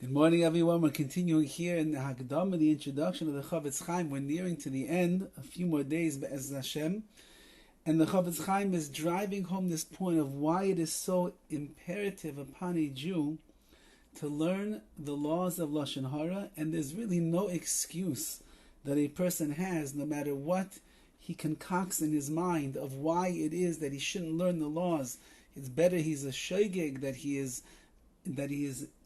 Good morning, everyone. We're continuing here in the Hagdama, the introduction of the CHOFETZ. We're nearing to the end, a few more days, Be'ez Hashem. And the CHOFETZ is driving home this point of why it is so imperative upon a Jew to learn the laws of Lashon HaRa, and there's really no excuse that a person has, no matter what he concocts in his mind of why it is that he shouldn't learn the laws. It's better he's a shogeg, that he is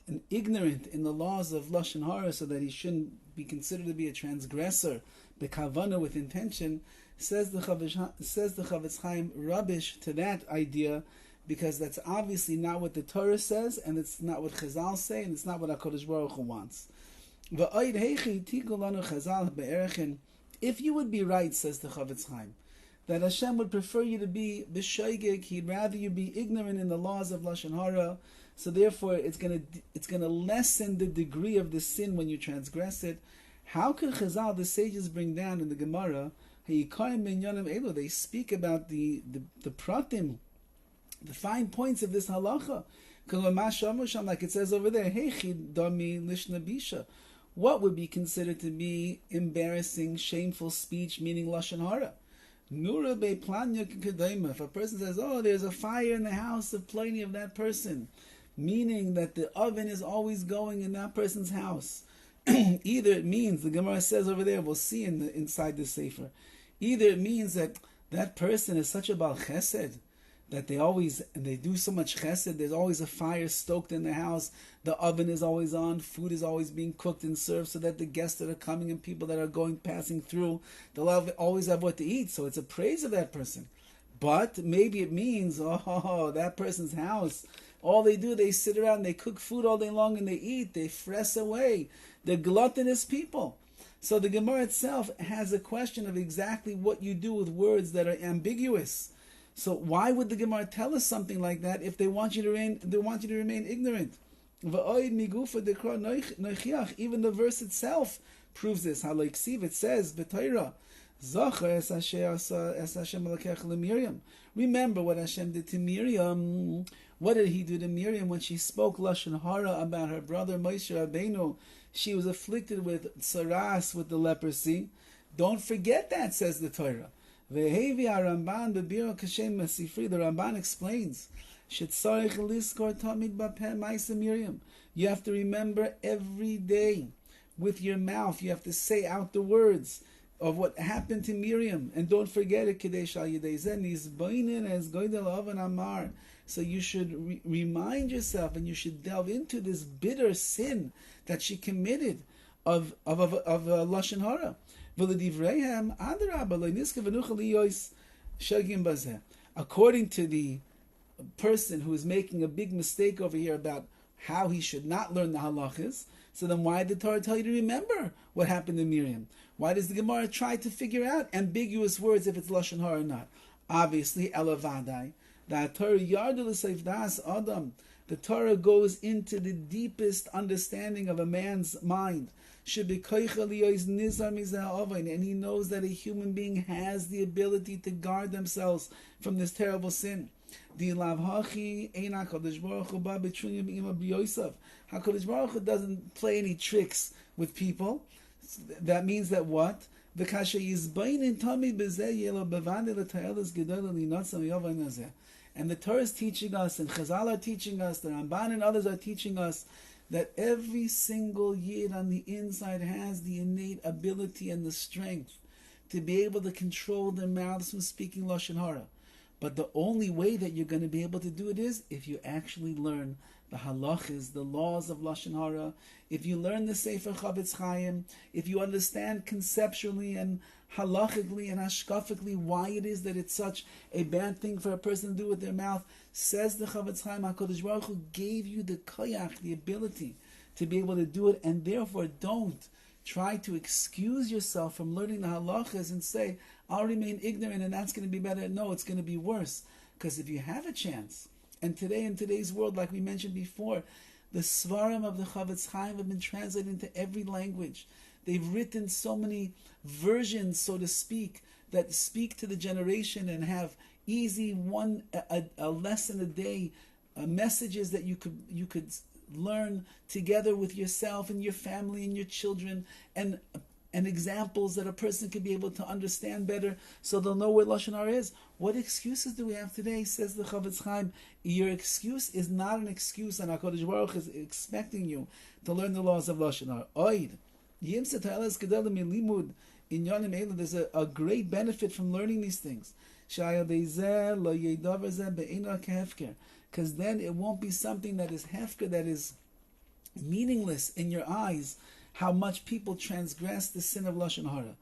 an ignorant in the laws of Lashon HaRa, so that he shouldn't be considered to be a transgressor, bekavana, with intention. Says the CHOFETZ rubbish to that idea, because that's obviously not what the Torah says, and it's not what Chazal say, and it's not what HaKadosh Baruch Hu wants. If you would be right, says the CHOFETZ, that Hashem would prefer you to be b'shoigeg, He'd rather you be ignorant in the laws of Lashon HaRa, so therefore it's gonna lessen the degree of the sin when you transgress it. How could Chazal, the sages, bring down in the Gemara, they speak about the pratim, the fine points of this halacha, like it says over there, what would be considered to be embarrassing, shameful speech, meaning Lashon HaRa? If a person says, oh, there's a fire in the house of plenty of that person, meaning that the oven is always going in that person's house. Either it means, the Gemara says over there, we'll see inside the Sefer, either it means that that person is such a Baal Chesed, that they do so much chesed, there's always a fire stoked in the house, the oven is always on, food is always being cooked and served, so that the guests that are coming and people that are passing through, they'll always have what to eat, so it's a praise of that person. But maybe it means, that person's house, all they do, they sit around, they cook food all day long and they eat, they fress away, they're gluttonous people. So the Gemara itself has a question of exactly what you do with words that are ambiguous. So why would the Gemara tell us something like that if they want you to remain ignorant? Even the verse itself proves this. It says, remember what Hashem did to Miriam. What did He do to Miriam when she spoke Lashon HaRa about her brother Moshe Rabbeinu? She was afflicted with tsaras, with the leprosy. Don't forget that, says the Torah. The Ramban explains, you have to remember every day with your mouth, you have to say out the words of what happened to Miriam, and don't forget it. So you should remind yourself, and you should delve into this bitter sin that she committed of Lashon HaRa. According to the person who is making a big mistake over here about how he should not learn the halachas, so then why did the Torah tell you to remember what happened to Miriam? Why does the Gemara try to figure out ambiguous words if it's Lashon HaRa or not? Obviously, elavadai, the Torah yardu l'seif das adam. The Torah goes into the deepest understanding of a man's mind. And he knows that a human being has the ability to guard themselves from this terrible sin. HaKadosh Baruch Hu doesn't play any tricks with people. That means that what? And the Torah is teaching us, and Chazal are teaching us, the Ramban and others are teaching us, that every single yid on the inside has the innate ability and the strength to be able to control their mouths from speaking Lashon HaRa. But the only way that you're going to be able to do it is if you actually learn the halachas, the laws of Lashon HaRa, if you learn the Sefer CHOFETZ, if you understand conceptually and halachically and hashkafically why it is that it's such a bad thing for a person to do with their mouth, says the CHOFETZ, HaKadosh Baruch Hu gave you the koyach, the ability to be able to do it, and therefore don't try to excuse yourself from learning the halachas and say, I'll remain ignorant and that's going to be better. No, it's going to be worse. Because if you have a chance, and today in today's world, like we mentioned before, the svarim of the CHOFETZ have been translated into every language. They've written so many versions, so to speak, that speak to the generation and have easy a lesson a day messages that you could learn together with yourself and your family and your children, and examples that a person can be able to understand better, so they'll know where Lashon HaRa is. What excuses do we have today? Says the CHOFETZ CHAIM. Your excuse is not an excuse, and HaKadosh Baruch Hu is expecting you to learn the laws of Lashon HaRa. Oid. There's a great benefit from learning these things. Because then it won't be something that is hefker, that is meaningless in your eyes, how much people transgress the sin of Lashon HaRa.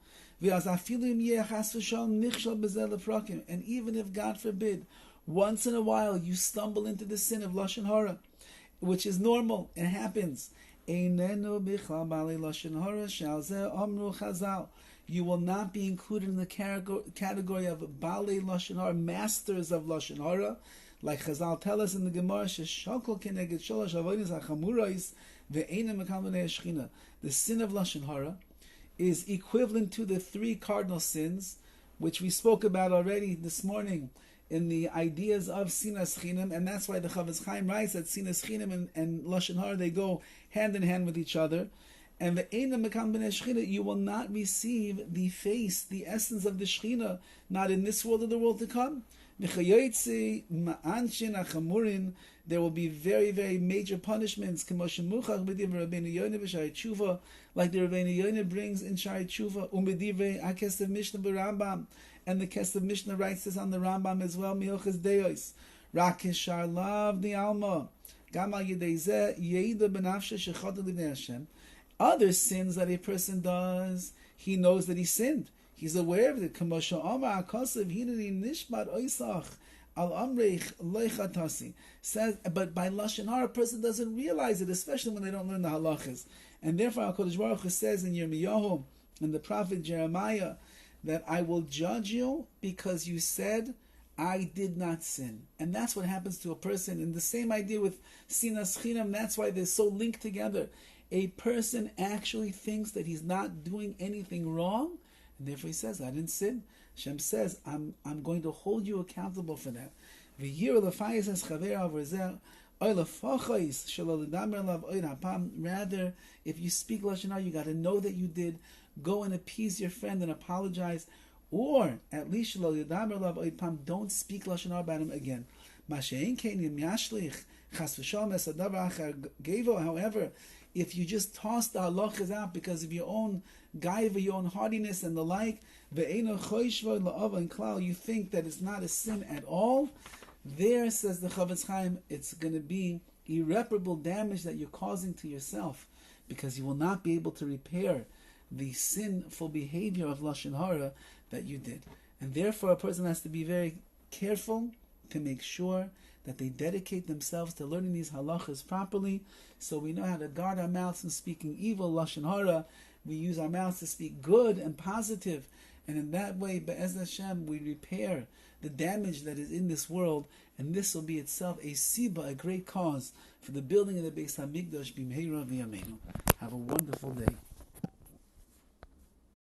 And even if, God forbid, once in a while you stumble into the sin of Lashon HaRa, which is normal, it happens. You will not be included in the category of Balei Lashon HaRa, masters of Lashon HaRa, like Chazal tell us in the Gemara, the sin of Lashon HaRa is equivalent to the 3 cardinal sins, which we spoke about already this morning in the ideas of Sinas Chinam, and that's why the CHOFETZ CHAIM writes that Sinas Chinam and Lashon HaRa, they go hand in hand with each other. And you will not receive the face, the essence of the Shechina, not in this world or the world to come. There will be very, very major punishments, like the Rabbeinu Yonah brings in Shari Tshuva, and the Kesef Mishnah writes this on the Rambam as well, Miochas Deos. Rakishar lav the Alma. Other sins that a person does, he knows that he sinned. He's aware of it. Says, but by Lashon HaRa, a person doesn't realize it, especially when they don't learn the halachas. And therefore, HaKadosh Baruch Hu says in Yirmiyahu and the prophet Jeremiah that I will judge you because you said I did not sin. And that's what happens to a person. And the same idea with Sinas Chinam, that's why they're so linked together. A person actually thinks that he's not doing anything wrong, and therefore he says, I didn't sin. Hashem says, I'm going to hold you accountable for that. Rather, if you speak Lashon HaRa, you got to know that you did. Go and appease your friend and apologize. Or, at least, don't speak Lashon HaRa about him again. However, if you just toss the halachas out because of your own gaiva, your own hardiness and the like, you think that it's not a sin at all, there, says the CHOFETZ CHAIM, it's going to be irreparable damage that you're causing to yourself, because you will not be able to repair the sinful behavior of Lashon HaRa that you did. And therefore a person has to be very careful to make sure that they dedicate themselves to learning these halachas properly, so we know how to guard our mouths from speaking evil, Lashon HaRa. We use our mouths to speak good and positive, and in that way, Be'ez Hashem, we repair the damage that is in this world, and this will be itself a siba, a great cause for the building of the Beis HaMikdash b'mheira v'yameinu. Have a wonderful day.